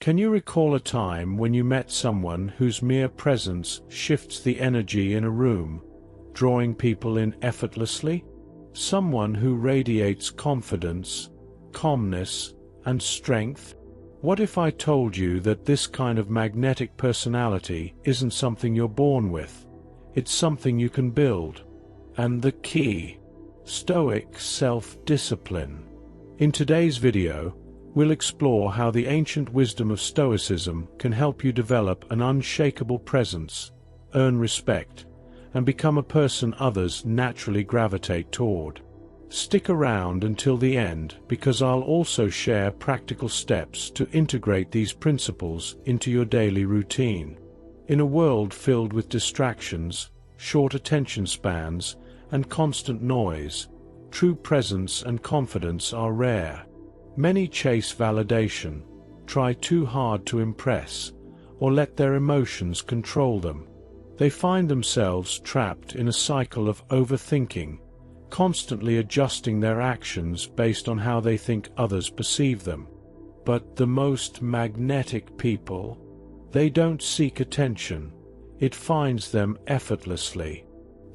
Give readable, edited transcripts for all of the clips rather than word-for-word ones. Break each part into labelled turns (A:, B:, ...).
A: Can you recall a time when you met someone whose mere presence shifts the energy in a room, drawing people in effortlessly? Someone who radiates confidence, calmness, and strength? What if I told you that this kind of magnetic personality isn't something you're born with? It's something you can build. And the key: Stoic self-discipline. In today's video, we'll explore how the ancient wisdom of Stoicism can help you develop an unshakable presence, earn respect, and become a person others naturally gravitate toward. Stick around until the end, because I'll also share practical steps to integrate these principles into your daily routine. In a world filled with distractions, short attention spans, and constant noise, true presence and confidence are rare. Many chase validation, try too hard to impress, or let their emotions control them. They find themselves trapped in a cycle of overthinking, constantly adjusting their actions based on how they think others perceive them. But the most magnetic people, they don't seek attention. It finds them effortlessly.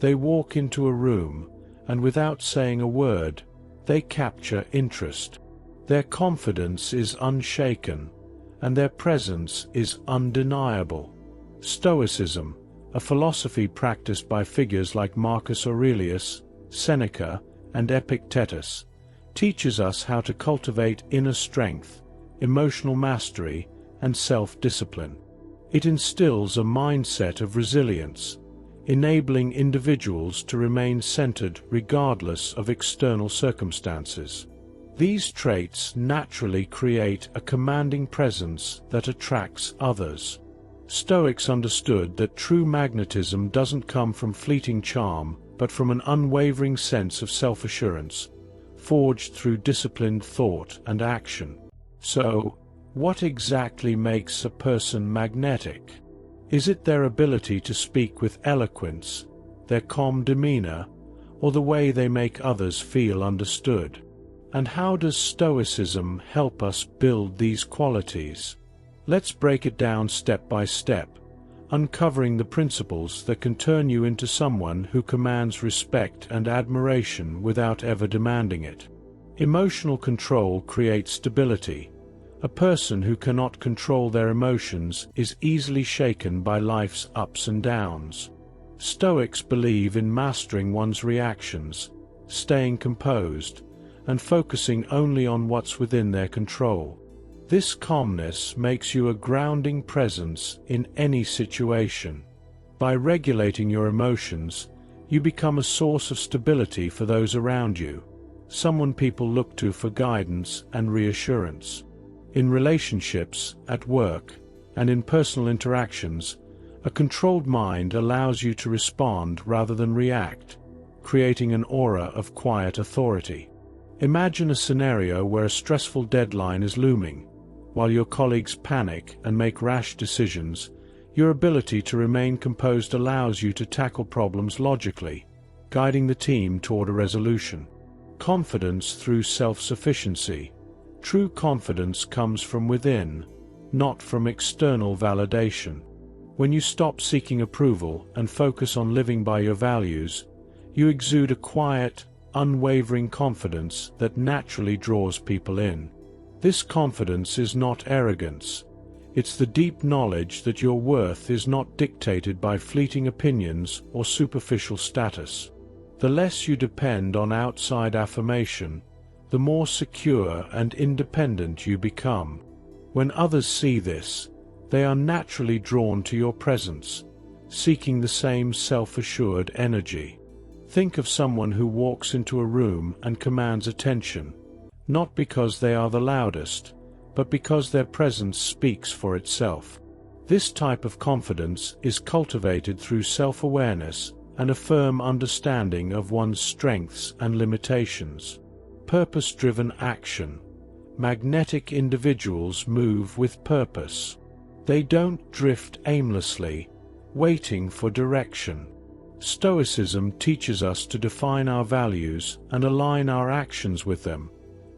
A: They walk into a room, and without saying a word, they capture interest. Their confidence is unshaken, and their presence is undeniable. Stoicism, a philosophy practiced by figures like Marcus Aurelius, Seneca, and Epictetus, teaches us how to cultivate inner strength, emotional mastery, and self-discipline. It instills a mindset of resilience, enabling individuals to remain centered regardless of external circumstances. These traits naturally create a commanding presence that attracts others. Stoics understood that true magnetism doesn't come from fleeting charm, but from an unwavering sense of self-assurance, forged through disciplined thought and action. So, what exactly makes a person magnetic? Is it their ability to speak with eloquence, their calm demeanor, or the way they make others feel understood? And how does Stoicism help us build these qualities? Let's break it down step by step, uncovering the principles that can turn you into someone who commands respect and admiration without ever demanding it. Emotional control creates stability. A person who cannot control their emotions is easily shaken by life's ups and downs. Stoics believe in mastering one's reactions, staying composed, and focusing only on what's within their control. This calmness makes you a grounding presence in any situation. By regulating your emotions, you become a source of stability for those around you, someone people look to for guidance and reassurance. In relationships, at work, and in personal interactions, a controlled mind allows you to respond rather than react, creating an aura of quiet authority. Imagine a scenario where a stressful deadline is looming. While your colleagues panic and make rash decisions, your ability to remain composed allows you to tackle problems logically, guiding the team toward a resolution. Confidence through self-sufficiency. True confidence comes from within, not from external validation. When you stop seeking approval and focus on living by your values, you exude a quiet, unwavering confidence that naturally draws people in. This confidence is not arrogance. It's the deep knowledge that your worth is not dictated by fleeting opinions or superficial status. The less you depend on outside affirmation, the more secure and independent you become. When others see this, they are naturally drawn to your presence, seeking the same self-assured energy. Think of someone who walks into a room and commands attention, not because they are the loudest, but because their presence speaks for itself. This type of confidence is cultivated through self-awareness and a firm understanding of one's strengths and limitations. Purpose-driven action. Magnetic individuals move with purpose. They don't drift aimlessly, waiting for direction. Stoicism teaches us to define our values and align our actions with them,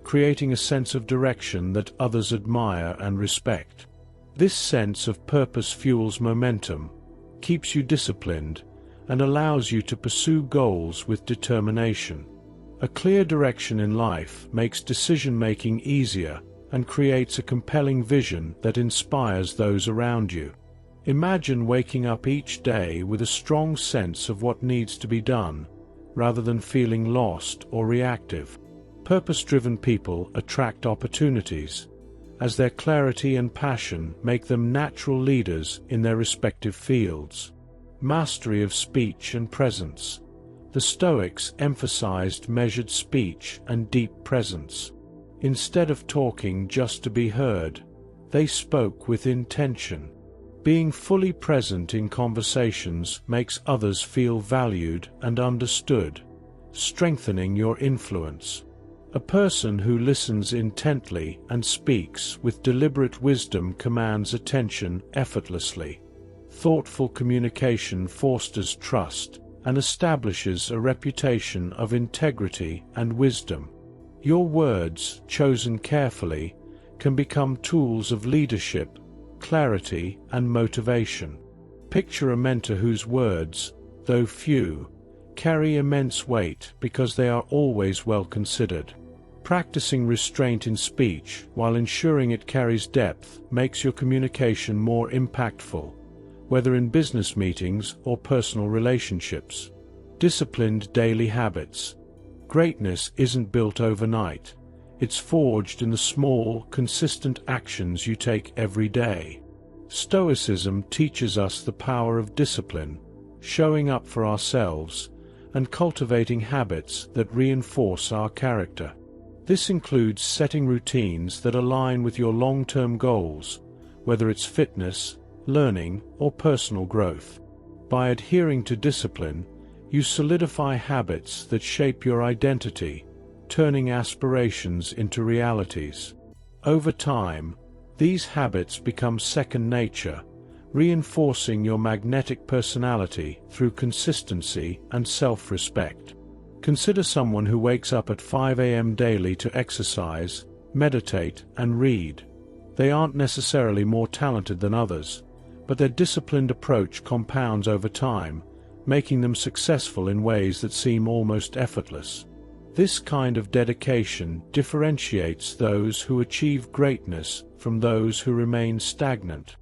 A: creating a sense of direction that others admire and respect. This sense of purpose fuels momentum, keeps you disciplined, and allows you to pursue goals with determination. A clear direction in life makes decision-making easier and creates a compelling vision that inspires those around you. Imagine waking up each day with a strong sense of what needs to be done, rather than feeling lost or reactive. Purpose-driven people attract opportunities, as their clarity and passion make them natural leaders in their respective fields. Mastery of speech and presence. The Stoics emphasized measured speech and deep presence. Instead of talking just to be heard, they spoke with intention. Being fully present in conversations makes others feel valued and understood, strengthening your influence. A person who listens intently and speaks with deliberate wisdom commands attention effortlessly. Thoughtful communication fosters trust and establishes a reputation of integrity and wisdom. Your words, chosen carefully, can become tools of leadership, clarity, and motivation. Picture a mentor whose words, though few, carry immense weight because they are always well considered. Practicing restraint in speech while ensuring it carries depth makes your communication more impactful, whether in business meetings or personal relationships. Disciplined daily habits. Greatness isn't built overnight. It's forged in the small, consistent actions you take every day. Stoicism teaches us the power of discipline, showing up for ourselves, and cultivating habits that reinforce our character. This includes setting routines that align with your long-term goals, whether it's fitness, learning, or personal growth. By adhering to discipline, you solidify habits that shape your identity, turning aspirations into realities. Over time, these habits become second nature, reinforcing your magnetic personality through consistency and self-respect. Consider someone who wakes up at 5 a.m. daily to exercise, meditate, and read. They aren't necessarily more talented than others, but their disciplined approach compounds over time, making them successful in ways that seem almost effortless. This kind of dedication differentiates those who achieve greatness from those who remain stagnant.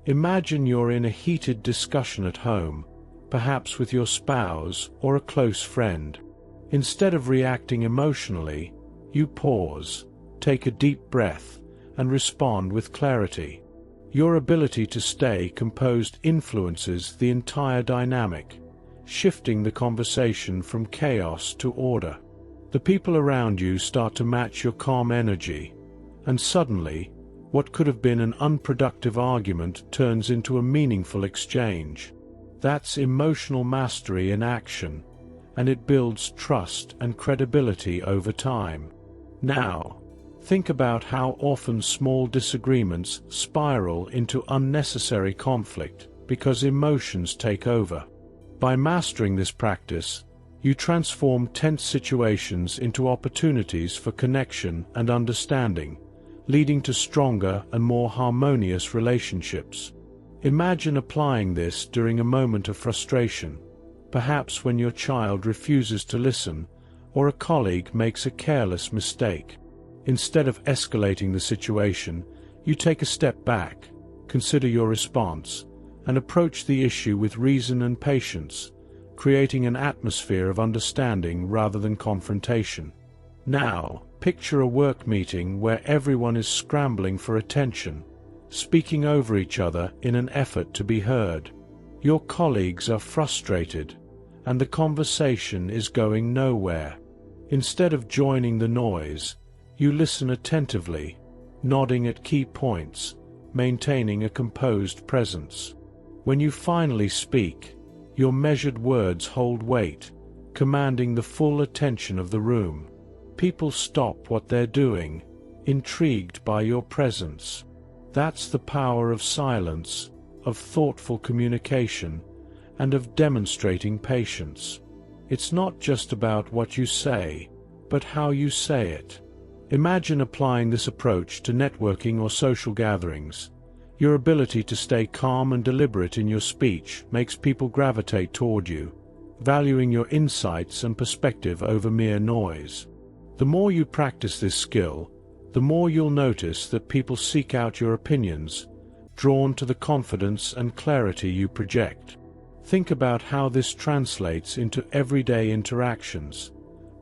A: Imagine you're in a heated discussion at home, perhaps with your spouse or a close friend. Instead of reacting emotionally, you pause, take a deep breath, and respond with clarity. Your ability to stay composed influences the entire dynamic, shifting the conversation from chaos to order. The people around you start to match your calm energy, and suddenly, what could have been an unproductive argument turns into a meaningful exchange. That's emotional mastery in action, and it builds trust and credibility over time. Now, think about how often small disagreements spiral into unnecessary conflict because emotions take over. By mastering this practice, you transform tense situations into opportunities for connection and understanding, leading to stronger and more harmonious relationships. Imagine applying this during a moment of frustration, perhaps when your child refuses to listen or a colleague makes a careless mistake. Instead of escalating the situation, you take a step back, consider your response, and approach the issue with reason and patience, creating an atmosphere of understanding rather than confrontation. Now, picture a work meeting where everyone is scrambling for attention, speaking over each other in an effort to be heard. Your colleagues are frustrated, and the conversation is going nowhere. Instead of joining the noise, you listen attentively, nodding at key points, maintaining a composed presence. When you finally speak, your measured words hold weight, commanding the full attention of the room. People stop what they're doing, intrigued by your presence. That's the power of silence, of thoughtful communication, and of demonstrating patience. It's not just about what you say, but how you say it. Imagine applying this approach to networking or social gatherings. Your ability to stay calm and deliberate in your speech makes people gravitate toward you, valuing your insights and perspective over mere noise. The more you practice this skill, the more you'll notice that people seek out your opinions, drawn to the confidence and clarity you project. Think about how this translates into everyday interactions,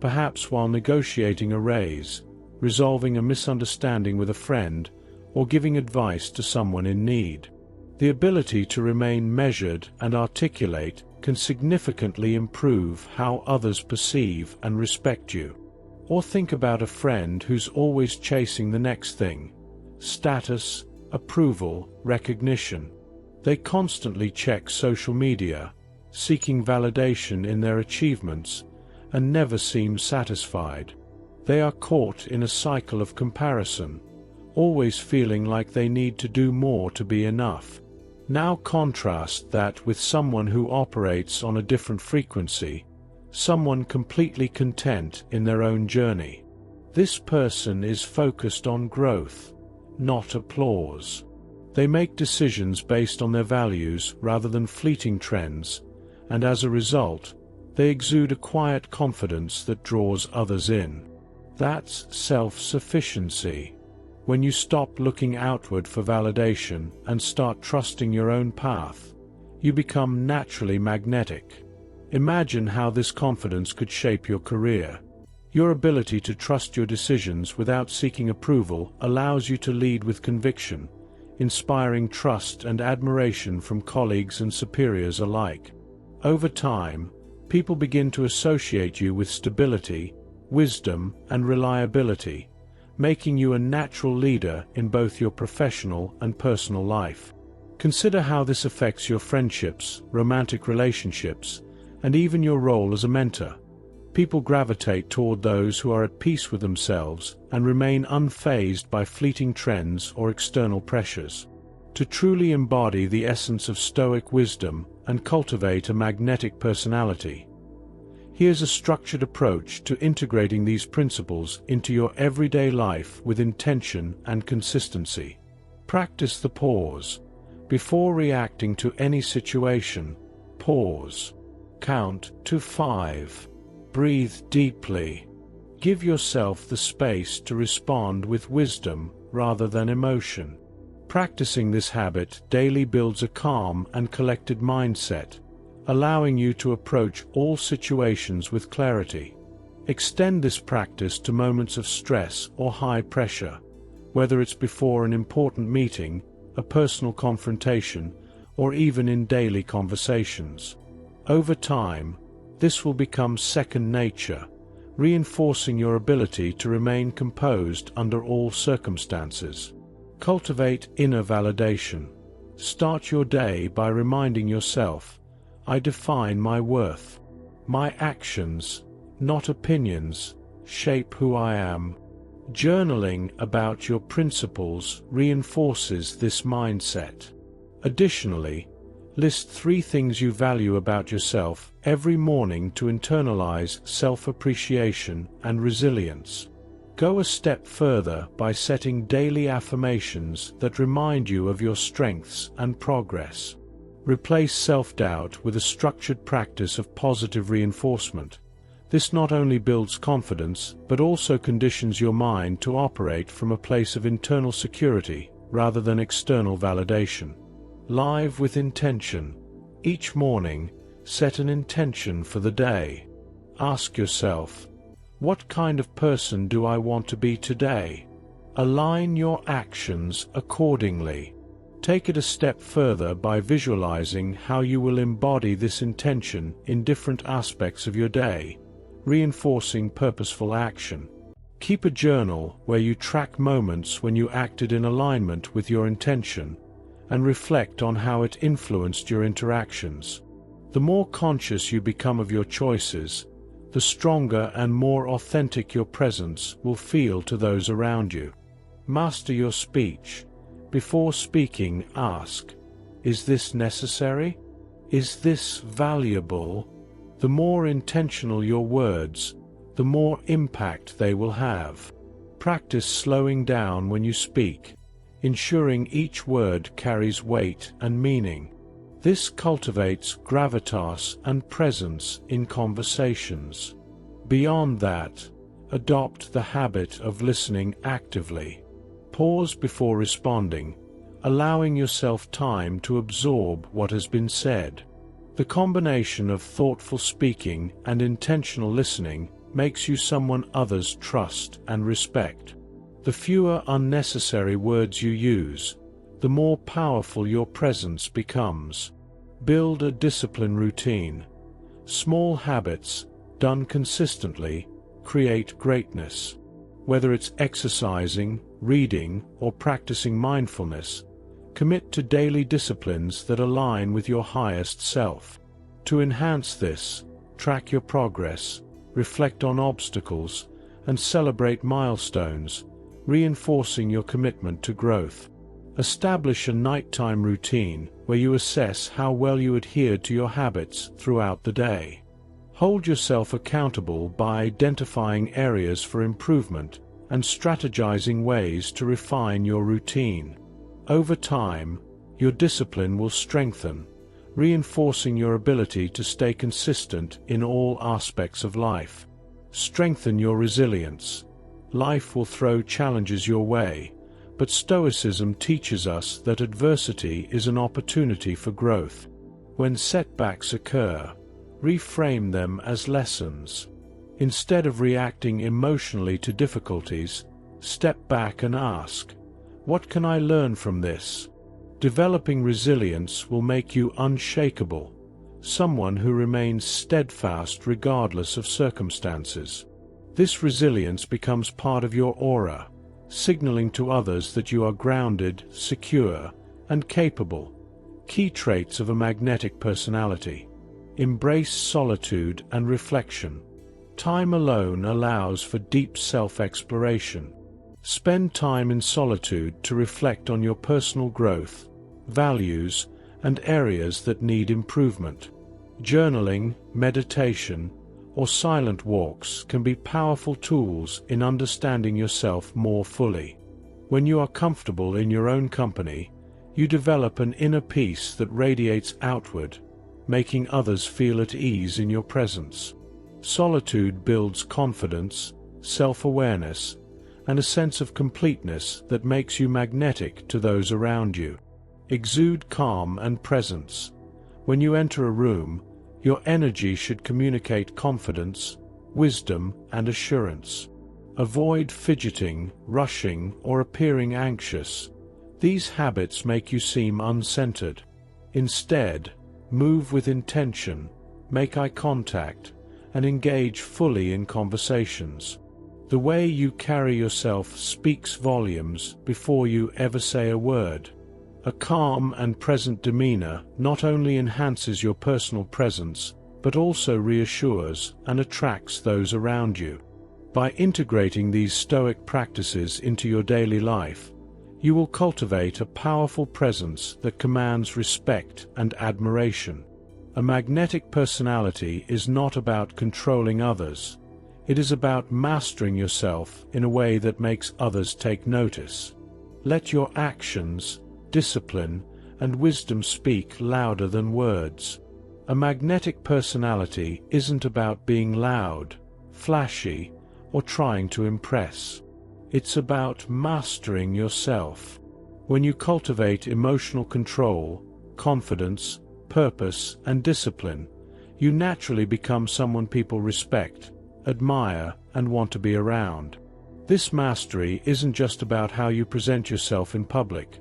A: perhaps while negotiating a raise, resolving a misunderstanding with a friend, or giving advice to someone in need. The ability to remain measured and articulate can significantly improve how others perceive and respect you. Or think about a friend who's always chasing the next thing: status, approval, recognition. They constantly check social media, seeking validation in their achievements, and never seem satisfied. They are caught in a cycle of comparison, always feeling like they need to do more to be enough. Now contrast that with someone who operates on a different frequency, someone completely content in their own journey. This person is focused on growth, not applause. They make decisions based on their values rather than fleeting trends, and as a result, they exude a quiet confidence that draws others in. That's self-sufficiency. When you stop looking outward for validation and start trusting your own path, you become naturally magnetic. Imagine how this confidence could shape your career. Your ability to trust your decisions without seeking approval allows you to lead with conviction, inspiring trust and admiration from colleagues and superiors alike. Over time, people begin to associate you with stability, wisdom, and reliability, making you a natural leader in both your professional and personal life. Consider how this affects your friendships, romantic relationships, and even your role as a mentor. People gravitate toward those who are at peace with themselves and remain unfazed by fleeting trends or external pressures. To truly embody the essence of Stoic wisdom and cultivate a magnetic personality, here's a structured approach to integrating these principles into your everyday life with intention and consistency. Practice the pause. Before reacting to any situation, pause. Count to 5. Breathe deeply. Give yourself the space to respond with wisdom rather than emotion. Practicing this habit daily builds a calm and collected mindset, allowing you to approach all situations with clarity. Extend this practice to moments of stress or high pressure, whether it's before an important meeting, a personal confrontation, or even in daily conversations. Over time, this will become second nature, reinforcing your ability to remain composed under all circumstances. Cultivate inner validation. Start your day by reminding yourself, I define my worth. My actions, not opinions, shape who I am. Journaling about your principles reinforces this mindset. Additionally, list 3 things you value about yourself every morning to internalize self-appreciation and resilience. Go a step further by setting daily affirmations that remind you of your strengths and progress. Replace self-doubt with a structured practice of positive reinforcement. This not only builds confidence, but also conditions your mind to operate from a place of internal security rather than external validation. Live with intention. Each morning, set an intention for the day. Ask yourself, what kind of person do I want to be today? Align your actions accordingly. Take it a step further by visualizing how you will embody this intention in different aspects of your day, reinforcing purposeful action. Keep a journal where you track moments when you acted in alignment with your intention, and reflect on how it influenced your interactions. The more conscious you become of your choices, the stronger and more authentic your presence will feel to those around you. Master your speech. Before speaking, ask, is this necessary? Is this valuable? The more intentional your words, the more impact they will have. Practice slowing down when you speak. ensuring each word carries weight and meaning. This cultivates gravitas and presence in conversations. Beyond that, adopt the habit of listening actively. Pause before responding, allowing yourself time to absorb what has been said. The combination of thoughtful speaking and intentional listening makes you someone others trust and respect. The fewer unnecessary words you use, the more powerful your presence becomes. Build a discipline routine. Small habits, done consistently, create greatness. Whether it's exercising, reading, or practicing mindfulness, commit to daily disciplines that align with your highest self. To enhance this, track your progress, reflect on obstacles, and celebrate milestones, reinforcing your commitment to growth. Establish a nighttime routine where you assess how well you adhered to your habits throughout the day. Hold yourself accountable by identifying areas for improvement and strategizing ways to refine your routine. Over time, your discipline will strengthen, reinforcing your ability to stay consistent in all aspects of life. Strengthen your resilience. Life will throw challenges your way, but Stoicism teaches us that adversity is an opportunity for growth. When setbacks occur, reframe them as lessons. Instead of reacting emotionally to difficulties, step back and ask, "What can I learn from this?" Developing resilience will make you unshakable, someone who remains steadfast regardless of circumstances. This resilience becomes part of your aura, signaling to others that you are grounded, secure, and capable, key traits of a magnetic personality. Embrace solitude and reflection. Time alone allows for deep self-exploration. Spend time in solitude to reflect on your personal growth, values, and areas that need improvement. Journaling, meditation, or silent walks can be powerful tools in understanding yourself more fully. When you are comfortable in your own company, you develop an inner peace that radiates outward, making others feel at ease in your presence. Solitude builds confidence, self-awareness, and a sense of completeness that makes you magnetic to those around you. Exude calm and presence. When you enter a room, your energy should communicate confidence, wisdom, and assurance. Avoid fidgeting, rushing, or appearing anxious. These habits make you seem uncentered. Instead, move with intention, make eye contact, and engage fully in conversations. The way you carry yourself speaks volumes before you ever say a word. A calm and present demeanor not only enhances your personal presence, but also reassures and attracts those around you. By integrating these Stoic practices into your daily life, you will cultivate a powerful presence that commands respect and admiration. A magnetic personality is not about controlling others. It is about mastering yourself in a way that makes others take notice. Let your actions, discipline, and wisdom speak louder than words. A magnetic personality isn't about being loud, flashy, or trying to impress. It's about mastering yourself. When you cultivate emotional control, confidence, purpose, and discipline, you naturally become someone people respect, admire, and want to be around. This mastery isn't just about how you present yourself in public.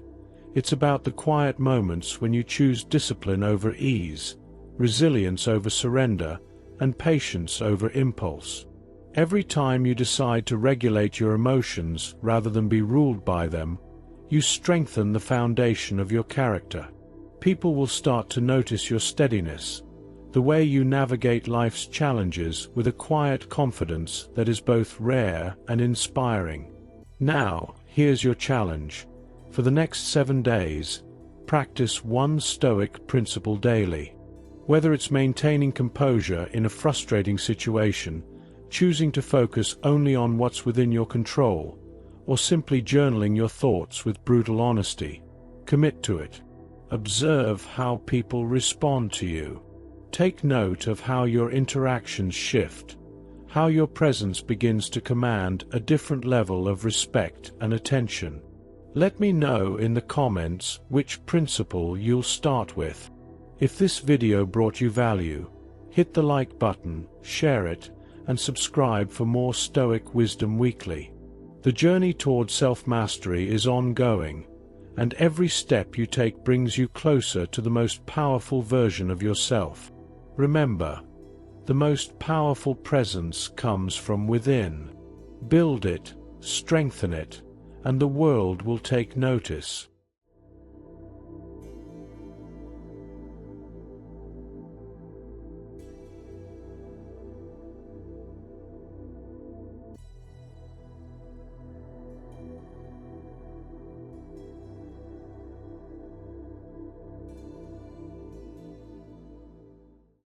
A: It's about the quiet moments when you choose discipline over ease, resilience over surrender, and patience over impulse. Every time you decide to regulate your emotions rather than be ruled by them, you strengthen the foundation of your character. People will start to notice your steadiness, the way you navigate life's challenges with a quiet confidence that is both rare and inspiring. Now, here's your challenge. For the next 7 days, practice one Stoic principle daily. Whether it's maintaining composure in a frustrating situation, choosing to focus only on what's within your control, or simply journaling your thoughts with brutal honesty. Commit to it. Observe how people respond to you. Take note of how your interactions shift, how your presence begins to command a different level of respect and attention. Let me know in the comments which principle you'll start with. If this video brought you value, hit the like button, share it, and subscribe for more Stoic Wisdom Weekly. The journey toward self-mastery is ongoing, and every step you take brings you closer to the most powerful version of yourself. Remember, the most powerful presence comes from within. Build it, strengthen it, and the world will take notice.